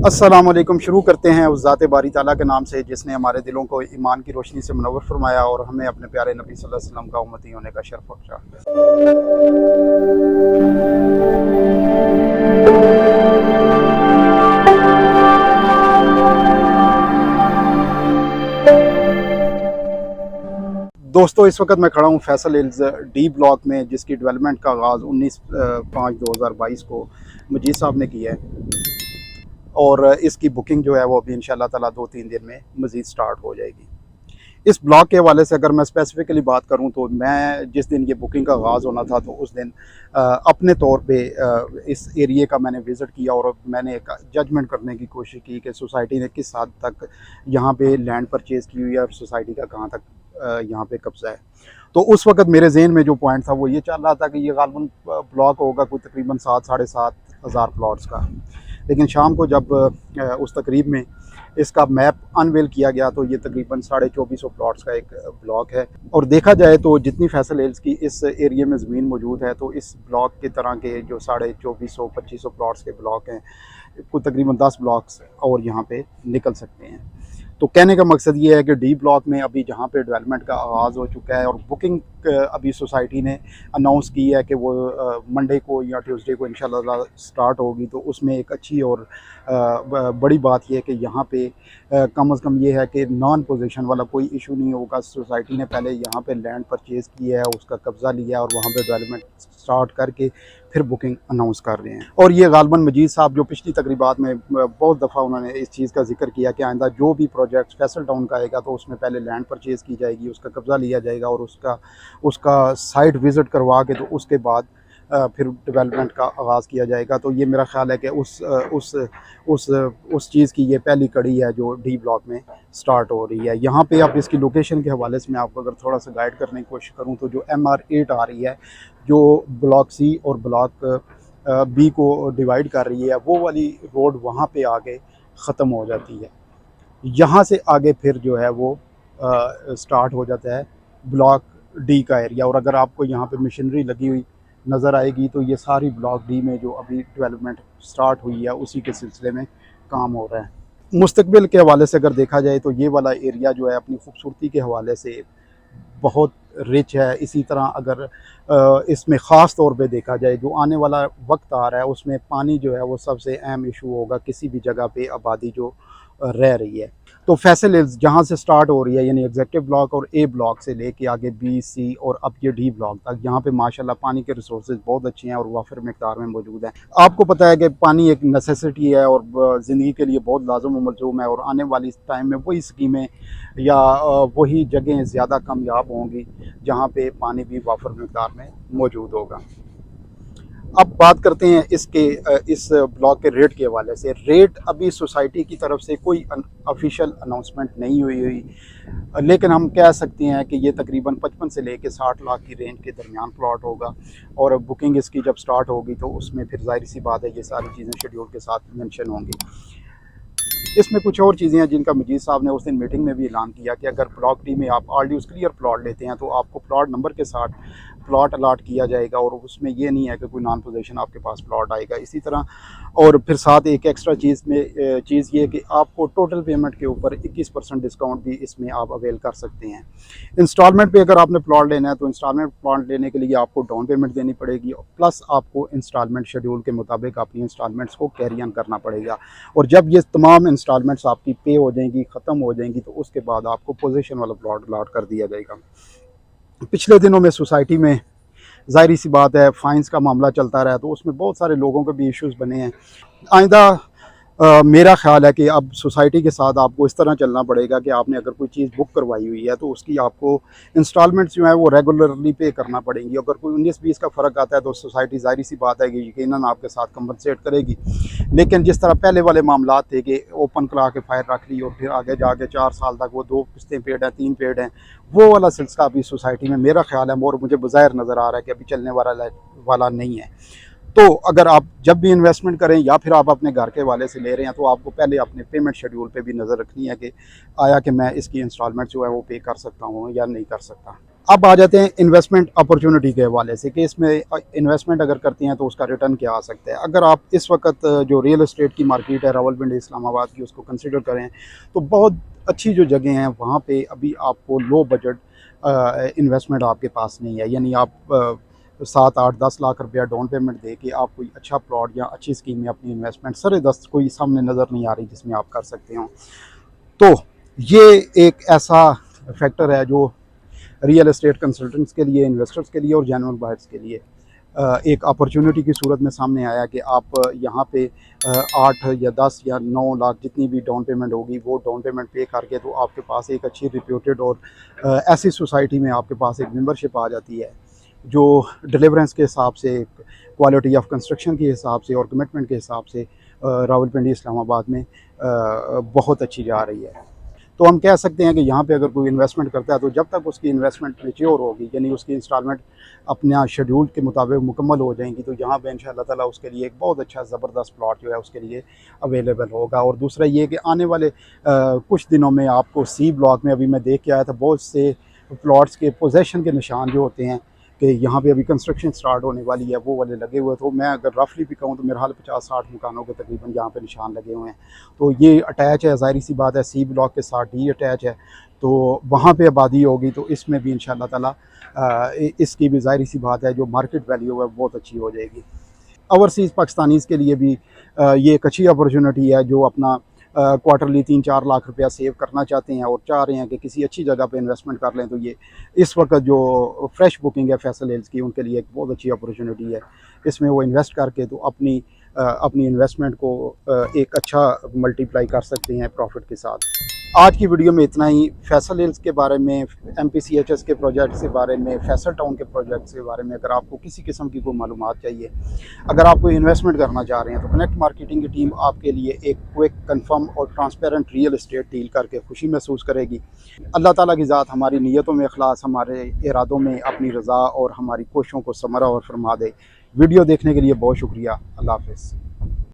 अस्सलाम वालेकुम। शुरू करते हैं उस ज़ात बारी ताला के नाम से जिसने हमारे दिलों को ईमान की रोशनी से मुनव्वर फरमाया और हमें अपने प्यारे नबी सल्लल्लाहु अलैहि वसल्लम का उम्मती होने का शर्फ बख्शा। दोस्तों, इस वक्त मैं खड़ा हूँ फैसल हिल्स डी ब्लॉक में, जिसकी डेवलपमेंट का आगाज़ 19/5/2022 को मजीद साहब ने किया है और इसकी बुकिंग जो है वो अभी इंशाल्लाह ताला 2-3 दिन में मज़ीद स्टार्ट हो जाएगी। इस ब्लॉक के हवाले से अगर मैं स्पेसिफ़िकली बात करूं तो मैं जिस दिन ये बुकिंग का आगाज़ होना था तो उस दिन अपने तौर पे इस एरिए का मैंने विज़िट किया और मैंने एक जजमेंट करने की कोशिश की कि सोसाइटी ने किस हद तक यहाँ पे लैंड परचेज़ की हुई है और सोसाइटी का कहाँ तक यहाँ पे कब्ज़ा है। तो उस वक़्त मेरे ज़हन में जो पॉइंट था वो ये चल रहा था कि ये ग़ालिबन ब्लॉक होगा कोई तकरीबन 7 साढ़े 7 हज़ार प्लॉट्स का। लेकिन शाम को जब उस तकरीब में इसका मैप अनवेल किया गया तो ये तकरीबन 2450 प्लॉट्स का एक ब्लॉक है। और देखा जाए तो जितनी फैसल हिल्स की इस एरिया में ज़मीन मौजूद है तो इस ब्लॉक की तरह के जो 2450-2500 प्लॉट्स के ब्लॉक हैं, कुछ तकरीबन 10 ब्लॉक्स और यहाँ पे निकल सकते हैं। तो कहने का मकसद ये है कि डी ब्लॉक में अभी जहाँ पे डेवलपमेंट का आगाज़ हो चुका है और बुकिंग अभी सोसाइटी ने अनाउंस की है कि वो मंडे को या ट्यूसडे को इंशाल्लाह स्टार्ट होगी। तो उसमें एक अच्छी और बड़ी बात यह है कि यहाँ पे कम से कम ये है कि नॉन पोजीशन वाला कोई इशू नहीं होगा। सोसाइटी ने पहले यहाँ पे लैंड परचेज़ किया है, उसका कब्ज़ा लिया है और वहाँ पे डेवलपमेंट स्टार्ट करके फिर बुकिंग अनाउंस कर रहे हैं। और ये ग़ालिबन मजीद साहब जो पिछली तकरीबात में बहुत दफ़ा उन्होंने इस चीज़ का जिक्र किया कि आइंदा जो भी प्रोजेक्ट फैसल टाउन का आएगा तो उसमें पहले लैंड परचेज़ की जाएगी, उसका कब्ज़ा लिया जाएगा और उसका साइट विज़िट करवा के तो उसके बाद फिर डेवलपमेंट का आगाज़ किया जाएगा। तो ये मेरा ख़्याल है कि उस चीज़ की ये पहली कड़ी है जो डी ब्लॉक में स्टार्ट हो रही है। यहाँ पे आप इसकी लोकेशन के हवाले से मैं आपको अगर थोड़ा सा गाइड करने की कोशिश करूँ तो जो MR8 आ रही है, जो ब्लॉक सी और ब्लॉक बी को डिवाइड कर रही है, वो वाली रोड वहाँ पे आगे ख़त्म हो जाती है। यहाँ से आगे फिर जो है वो स्टार्ट हो जाता है ब्लॉक डी का एरिया। और अगर आपको यहाँ पे मशीनरी लगी हुई नज़र आएगी तो ये सारी ब्लॉक डी में जो अभी डेवलपमेंट स्टार्ट हुई है उसी के सिलसिले में काम हो रहा है। मुस्तकबिल के हवाले से अगर देखा जाए तो ये वाला एरिया जो है अपनी खूबसूरती के हवाले से बहुत रिच है। इसी तरह अगर इसमें ख़ास तौर पे देखा जाए जो आने वाला वक्त आ रहा है उसमें पानी जो है वो सबसे अहम इशू होगा किसी भी जगह पे आबादी जो रह रही है। तो फैसल हिल्स जहाँ से स्टार्ट हो रही है यानी एग्जेक्टिव ब्लॉक और ए ब्लॉक से लेके आगे बी सी और अब ये डी ब्लॉक तक, यहाँ पे माशाल्लाह पानी के रिसोर्सेज बहुत अच्छे हैं और वाफिर मिकदार में मौजूद हैं। आपको पता है कि पानी एक नेसेसिटी है और ज़िंदगी के लिए बहुत लाजुम व मलज़ूम है और आने वाली टाइम में वही स्कीमें या वही जगहें ज़्यादा कामयाब होंगी जहाँ पे पानी भी वाफिर मिकदार में मौजूद होगा। अब बात करते हैं इस ब्लॉक के रेट के हवाले से। रेट अभी सोसाइटी की तरफ से कोई ऑफिशियल अनाउंसमेंट नहीं हुई, लेकिन हम कह सकते हैं कि ये तकरीबन 55 से लेके 60 लाख की रेंज के दरमियान प्लॉट होगा। और बुकिंग इसकी जब स्टार्ट होगी तो उसमें फिर ज़ाहिर सी बात है ये सारी चीज़ें शेड्यूल के साथ मेंशन होंगी। इसमें कुछ और चीज़ें हैं जिनका मजीद साहब ने उस दिन मीटिंग में भी ऐलान किया कि अगर ब्लॉक डी में आप ऑल ड्यूज़ क्लियर प्लॉट लेते हैं तो आपको प्लॉट नंबर के साथ प्लॉट अलाट किया जाएगा और उसमें ये नहीं है कि कोई नॉन पोजीशन आपके पास प्लॉट आएगा। इसी तरह और फिर साथ एक एक्स्ट्रा चीज़ ये कि आपको टोटल पेमेंट के ऊपर 21% डिस्काउंट भी इसमें आप अवेल कर सकते हैं। इंस्टॉलमेंट पे अगर आपने प्लॉट लेना है तो इंस्टॉलमेंट प्लॉट लेने के लिए आपको डाउन पेमेंट देनी पड़ेगी, प्लस आपको इंस्टॉलमेंट शेड्यूल के मुताबिक अपनी इंस्टॉलमेंट्स को कैरी ऑन करना पड़ेगा। और जब ये तमाम इंस्टॉलमेंट्स आपकी पे हो जाएंगी, ख़त्म हो जाएंगी, तो उसके बाद आपको पोजीशन वाला प्लॉट अलाट कर दिया जाएगा। पिछले दिनों में सोसाइटी में ज़ाहिर सी बात है फ़ाइन्स का मामला चलता रहा तो उसमें बहुत सारे लोगों के भी इश्यूज़ बने हैं। आइंदा मेरा ख़्याल है कि अब सोसाइटी के साथ आपको इस तरह चलना पड़ेगा कि आपने अगर कोई चीज़ बुक करवाई हुई है तो उसकी आपको इंस्टॉलमेंट्स जो है वो रेगुलरली पे करना पड़ेंगी। अगर कोई 19-20 का फ़र्क आता है तो सोसाइटी ज़ाहिर सी बात है कि यकीनन आपके साथ कंपनसेट करेगी। लेकिन जिस तरह पहले वाले मामला थे कि ओपन करा के फ़ाइल रख ली और फिर आगे जाके 4 साल तक वो 2 किस्तें पेड हैं, 3 पेड हैं, वो वाला सिलसिला अभी सोसाइटी में मेरा ख़्याल है और मुझे बज़ाहिर नज़र आ रहा है कि अभी चलने वाला नहीं है। तो अगर आप जब भी इन्वेस्टमेंट करें या फिर आप अपने घर के वाले से ले रहे हैं तो आपको पहले अपने पेमेंट शेड्यूल पे भी नज़र रखनी है कि आया कि मैं इसकी इंस्टॉलमेंट जो है वो पे कर सकता हूँ या नहीं कर सकता। अब आ जाते हैं इन्वेस्टमेंट अपॉर्चुनिटी के हवाले से कि इसमें इन्वेस्टमेंट अगर करते हैं तो उसका रिटर्न क्या आ सकता है। अगर आप इस वक्त जो रियल एस्टेट की मार्केट है रावलपिंडी इस्लामाबाद की उसको कंसिडर करें तो बहुत अच्छी जो जगह हैं वहाँ पे अभी आपको लो बजट इन्वेस्टमेंट आपके पास नहीं है। यानी आप 7, 8, 10 लाख रुपया डाउन पेमेंट दे के आप कोई अच्छा प्लॉट या अच्छी स्कीम में अपनी इन्वेस्टमेंट सरे दस्त कोई सामने नज़र नहीं आ रही जिसमें आप कर सकते हो। तो ये एक ऐसा फैक्टर है जो रियल एस्टेट कंसल्टेंट्स के लिए, इन्वेस्टर्स के लिए और जेन्युइन बायर्स के लिए एक अपॉर्चुनिटी की सूरत में सामने आया कि आप यहाँ पे 8 या 10 या 9 लाख जितनी भी डाउन पेमेंट होगी वो डाउन पेमेंट पे करके तो आपके पास एक अच्छी रिप्यूटेड और ऐसी सोसाइटी में आपके पास एक मेंबरशिप आ जाती है जो डिलीवरेंस के हिसाब से, क्वालिटी ऑफ कंस्ट्रक्शन के हिसाब से और कमिटमेंट के हिसाब से रावलपिंडी इस्लामाबाद में बहुत अच्छी जा रही है। तो हम कह सकते हैं कि यहाँ पे अगर कोई इन्वेस्टमेंट करता है तो जब तक उसकी इन्वेस्टमेंट मैच्योर होगी यानी उसकी इंस्टॉलमेंट अपना शेड्यूल के मुताबिक मुकम्मल हो जाएंगी तो यहाँ पे इंशाअल्लाह ताला उसके लिए एक बहुत अच्छा ज़बरदस्त प्लॉट जो है उसके लिए अवेलेबल होगा। और दूसरा ये कि आने वाले कुछ दिनों में आपको सी ब्लॉक में, अभी मैं देख के आया था, बहुत से प्लॉट्स के पोजेसन के निशान जो होते हैं कि यहाँ पे अभी कंस्ट्रक्शन स्टार्ट होने वाली है वो वाले लगे हुए। तो मैं अगर रफली भी कहूँ तो मेरे हाल 50-60 मकानों के तकरीबन यहाँ पे निशान लगे हुए हैं। तो ये अटैच है, ज़ाहिर सी बात है, सी ब्लॉक के साथ डी अटैच है तो वहाँ पे आबादी होगी तो इसमें भी इंशाअल्लाह ताला इसकी भी ज़ाहिर सी बात है जो मार्केट वैल्यू है बहुत अच्छी हो जाएगी। ओवरसीज़ पाकिस्तानीज़ के लिए भी ये एक अच्छी अपॉर्चुनिटी है जो अपना क्वार्टरली 3-4 लाख रुपया सेव करना चाहते हैं और चाह रहे हैं कि किसी अच्छी जगह पे इन्वेस्टमेंट कर लें। तो ये इस वक्त जो फ्रेश बुकिंग है फैसल हिल्स की उनके लिए एक बहुत अच्छी अपॉर्चुनिटी है। इसमें वो इन्वेस्ट करके तो अपनी इन्वेस्टमेंट को एक अच्छा मल्टीप्लाई कर सकते हैं प्रॉफिट के साथ। आज की वीडियो में इतना ही। फैसल हिल्स के बारे में, MPCHS के प्रोजेक्ट्स के बारे में, फैसल टाउन के प्रोजेक्ट्स के बारे में अगर आपको किसी किस्म की कोई मालूमात चाहिए, अगर आप कोई इन्वेस्टमेंट करना चाह रहे हैं तो कनेक्ट मार्केटिंग की टीम आपके लिए एक क्विक, कंफर्म और ट्रांसपेरेंट रियल एस्टेट डील करके खुशी महसूस करेगी। अल्लाह ताला की ज़ात हमारी नीयतों में इखलास, हमारे इरादों में अपनी रज़ा और हमारी कोशिशों को समरा और फरमा दे। वीडियो देखने के लिए बहुत शुक्रिया। अल्लाह हाफ़िज़।